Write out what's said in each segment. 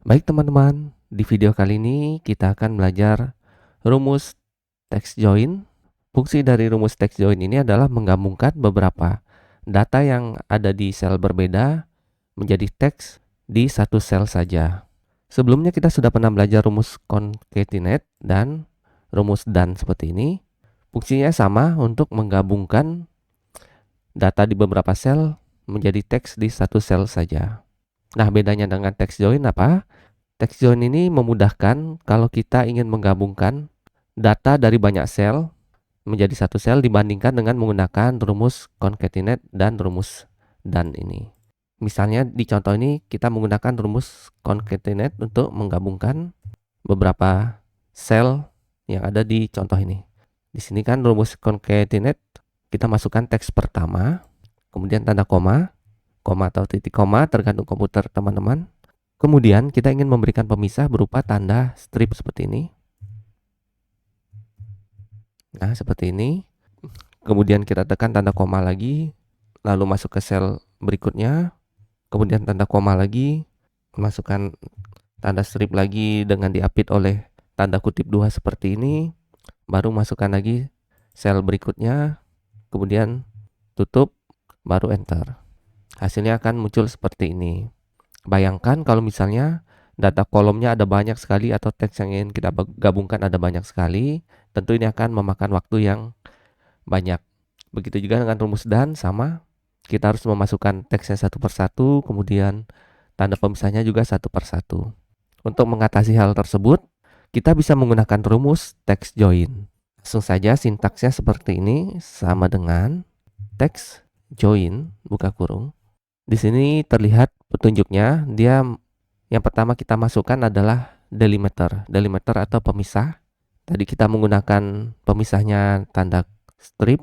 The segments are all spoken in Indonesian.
Baik teman-teman, di video kali ini kita akan belajar rumus text join. Fungsi dari rumus text join ini adalah menggabungkan beberapa data yang ada di sel berbeda menjadi teks di satu sel saja. Sebelumnya kita sudah pernah belajar rumus concatenate dan rumus dan seperti ini. Fungsinya sama untuk menggabungkan data di beberapa sel menjadi teks di satu sel saja. Nah, bedanya dengan text join apa? Text join ini memudahkan kalau kita ingin menggabungkan data dari banyak sel menjadi satu sel dibandingkan dengan menggunakan rumus concatenate dan rumus dan ini. Misalnya di contoh ini kita menggunakan rumus concatenate untuk menggabungkan beberapa sel yang ada di contoh ini. Di sini kan rumus concatenate kita masukkan teks pertama, kemudian tanda koma atau titik koma tergantung komputer teman-teman. Kemudian kita ingin memberikan pemisah berupa tanda strip seperti ini. Nah, seperti ini. Kemudian kita tekan tanda koma lagi, lalu masuk ke sel berikutnya. Kemudian tanda koma lagi, masukkan tanda strip lagi dengan diapit oleh tanda kutip 2 seperti ini. Baru masukkan lagi sel berikutnya, kemudian tutup, baru enter. Hasilnya akan muncul seperti ini. Bayangkan kalau misalnya data kolomnya ada banyak sekali atau teks yang ingin kita gabungkan ada banyak sekali, tentu ini akan memakan waktu yang banyak. Begitu juga dengan rumus dan sama, kita harus memasukkan teksnya satu persatu, kemudian tanda pemisahnya juga satu persatu. Untuk mengatasi hal tersebut, kita bisa menggunakan rumus text join. Langsung saja sintaksnya seperti ini, sama dengan text join, buka kurung. Di sini terlihat petunjuknya, dia yang pertama kita masukkan adalah delimiter. Delimiter atau pemisah. Tadi kita menggunakan pemisahnya tanda strip,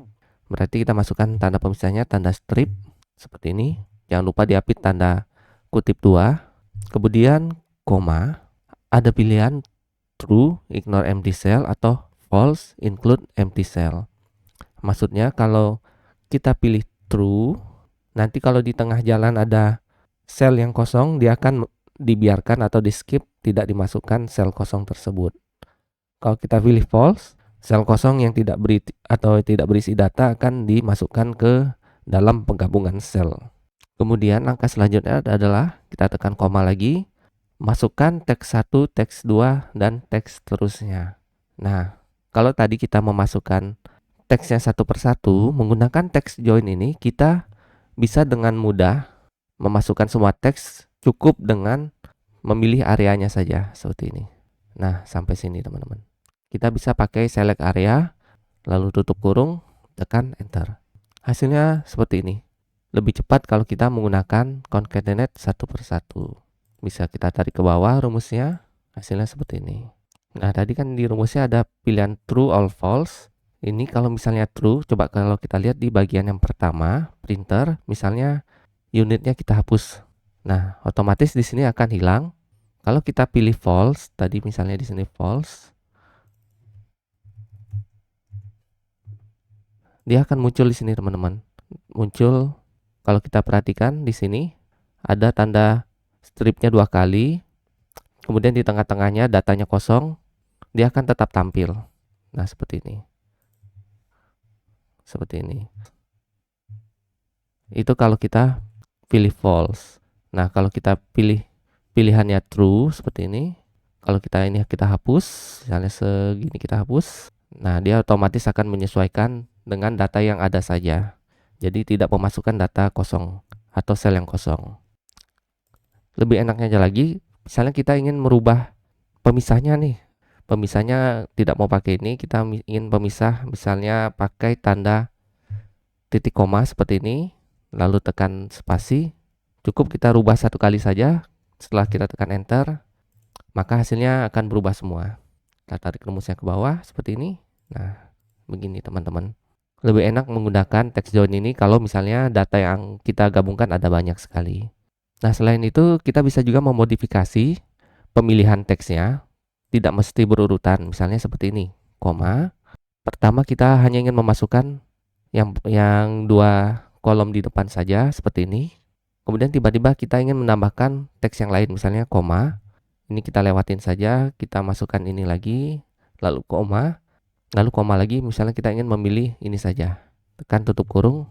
berarti kita masukkan tanda pemisahnya tanda strip seperti ini. Jangan lupa diapit tanda kutip 2. Kemudian koma, ada pilihan true, ignore empty cell, atau false, include empty cell. Maksudnya kalau kita pilih true, nanti kalau di tengah jalan ada sel yang kosong, dia akan dibiarkan atau di skip, tidak dimasukkan sel kosong tersebut. Kalau kita pilih false, sel kosong yang tidak berisi data akan dimasukkan ke dalam penggabungan sel. Kemudian langkah selanjutnya adalah kita tekan koma lagi, masukkan teks 1, teks 2, dan teks seterusnya. Nah, kalau tadi kita memasukkan teksnya satu persatu, menggunakan text join ini kita bisa dengan mudah memasukkan semua teks cukup dengan memilih areanya saja seperti ini. Nah, sampai sini teman-teman. Kita bisa pakai select area, lalu tutup kurung, tekan enter. Hasilnya seperti ini. Lebih cepat kalau kita menggunakan concatenate satu persatu. Bisa kita tarik ke bawah rumusnya, hasilnya seperti ini. Nah, tadi kan di rumusnya ada pilihan true or false. Ini kalau misalnya true, coba kalau kita lihat di bagian yang pertama, printer, misalnya unitnya kita hapus. Nah, otomatis di sini akan hilang. Kalau kita pilih false, tadi misalnya di sini false, dia akan muncul di sini teman-teman. Muncul kalau kita perhatikan di sini ada tanda stripnya 2 kali. Kemudian di tengah-tengahnya datanya kosong, dia akan tetap tampil. Nah, seperti ini. Seperti ini. Itu kalau kita pilih false. Nah, kalau kita pilih pilihannya true seperti ini, kalau kita hapus, misalnya segini kita hapus, nah dia otomatis akan menyesuaikan dengan data yang ada saja. Jadi tidak memasukkan data kosong atau sel yang kosong. Lebih enaknya lagi, misalnya kita ingin merubah pemisahnya nih. Pemisahnya tidak mau pakai ini, kita ingin pemisah misalnya pakai tanda titik koma seperti ini, lalu tekan spasi. Cukup kita rubah satu kali saja. Setelah kita tekan enter, maka hasilnya akan berubah semua. Kita tarik rumusnya ke bawah seperti ini. Nah, begini teman-teman. Lebih enak menggunakan text join ini kalau misalnya data yang kita gabungkan ada banyak sekali. Nah, selain itu kita bisa juga memodifikasi pemilihan teksnya. Tidak mesti berurutan, misalnya seperti ini, koma. Pertama kita hanya ingin memasukkan yang 2 kolom di depan saja seperti ini. Kemudian tiba-tiba kita ingin menambahkan teks yang lain, misalnya koma. Ini kita lewatin saja, kita masukkan ini lagi, lalu koma lagi, misalnya kita ingin memilih ini saja. Tekan tutup kurung,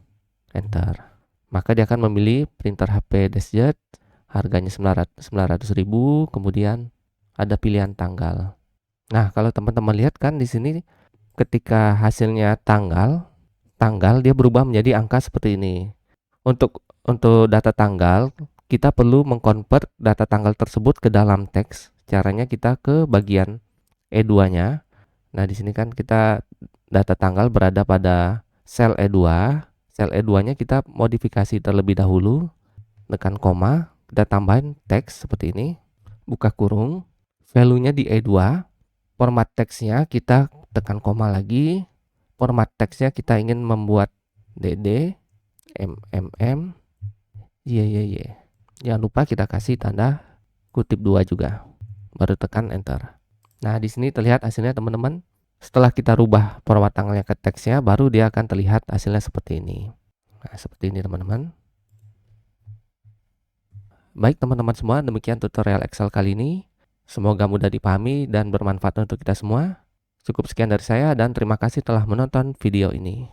enter. Maka dia akan memilih printer HP DeskJet, harganya 900.000, kemudian ada pilihan tanggal. Nah, kalau teman-teman lihat kan di sini ketika hasilnya tanggal dia berubah menjadi angka seperti ini. Untuk data tanggal, kita perlu mengkonvert data tanggal tersebut ke dalam teks. Caranya kita ke bagian E2-nya. Nah, di sini kan kita data tanggal berada pada sel E2. Sel E2-nya kita modifikasi terlebih dahulu. Tekan koma, kita tambahin teks seperti ini. Buka kurung. Value-nya di E2. Format teksnya kita tekan koma lagi. Format teksnya kita ingin membuat DD, MMM, YYY. Jangan lupa kita kasih tanda kutip 2 juga. Baru tekan enter. Nah, di sini terlihat hasilnya teman-teman. Setelah kita rubah format tanggalnya ke teksnya, baru dia akan terlihat hasilnya seperti ini. Nah, seperti ini teman-teman. Baik teman-teman semua, demikian tutorial Excel kali ini. Semoga mudah dipahami dan bermanfaat untuk kita semua. Cukup sekian dari saya dan terima kasih telah menonton video ini.